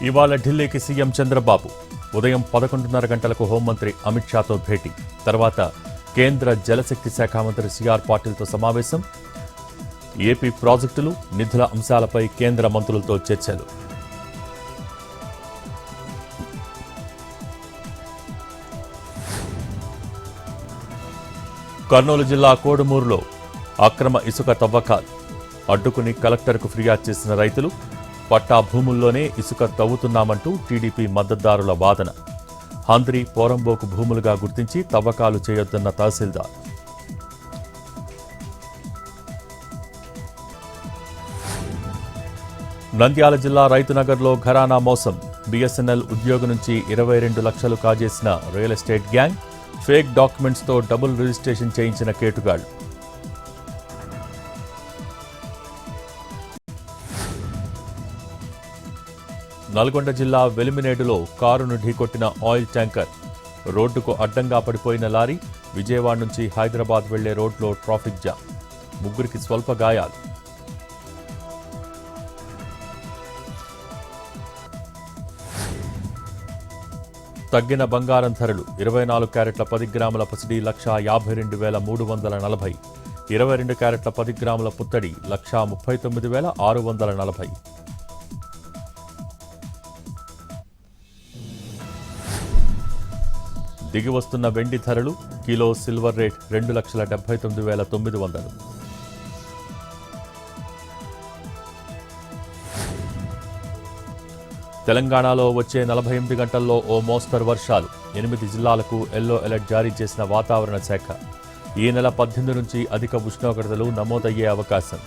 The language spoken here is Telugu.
ఇవాళ ఢిల్లీకి సీఎం చంద్రబాబు ఉదయం 11:30 గంటలకు హోంమంత్రి అమిత్ షాతో భేటీ. తర్వాత కేంద్ర జలశక్తి శాఖ మంత్రి సిఆర్ పాటిల్తో సమావేశం. ఏపీ ప్రాజెక్టులు, నిధుల అంశాలపై కేంద్ర మంత్రులతో చర్చలు. కర్నూలు జిల్లా కోడుమూరులో అక్రమ ఇసుక తవ్వకాలు అడ్డుకుని కలెక్టర్కు ఫిర్యాదు చేసిన రైతులు. పట్టా భూముల్లోనే ఇసుక తవ్వుతున్నామంటూ టీడీపీ మద్దతుదారుల వాదన. హంద్రి, పోరంబోకు భూములుగా గుర్తించి తవ్వకాలు చేయొద్దన్న తహసీల్దార్. నంద్యాల జిల్లా రైతునగర్లో ఘరానా మోసం. బీఎస్ఎన్ఎల్ ఉద్యోగి నుంచి 22 లక్షలు కాజేసిన రియల్ ఎస్టేట్ గ్యాంగ్. ఫేక్ డాక్యుమెంట్స్తో డబుల్ రిజిస్ట్రేషన్ చేయించిన కేటుగాళ్లు. నల్గొండ జిల్లా వెలిమినేడులో కారును ఢీకొట్టిన ఆయిల్ ట్యాంకర్. రోడ్డుకు అడ్డంగా పడిపోయిన లారీ. విజయవాడ నుంచి హైదరాబాద్ వెళ్లే రోడ్లో ట్రాఫిక్ జామ్. ముగ్గురికి స్వల్ప గాయాలు. తగ్గిన బంగారం ధరలు. 24 క్యారెట్ల 10 గ్రాముల పసిడి 1,52,340. 22 క్యారెట్ల 10 గ్రాముల పుత్తడి 1,39,640. దిగి వస్తున్న వెండి ధరలు. Kilo silver rate 2,79,900. తెలంగాణలో వచ్చే 48 గంటల్లో ఓ మోస్తరు వర్షాలు. 8 జిల్లాలకు ఎల్లో అలర్ట్ జారీ చేసిన వాతావరణ శాఖ. ఈ నెల 18 నుంచి అధిక ఉష్ణోగ్రతలు నమోదయ్యే అవకాశం.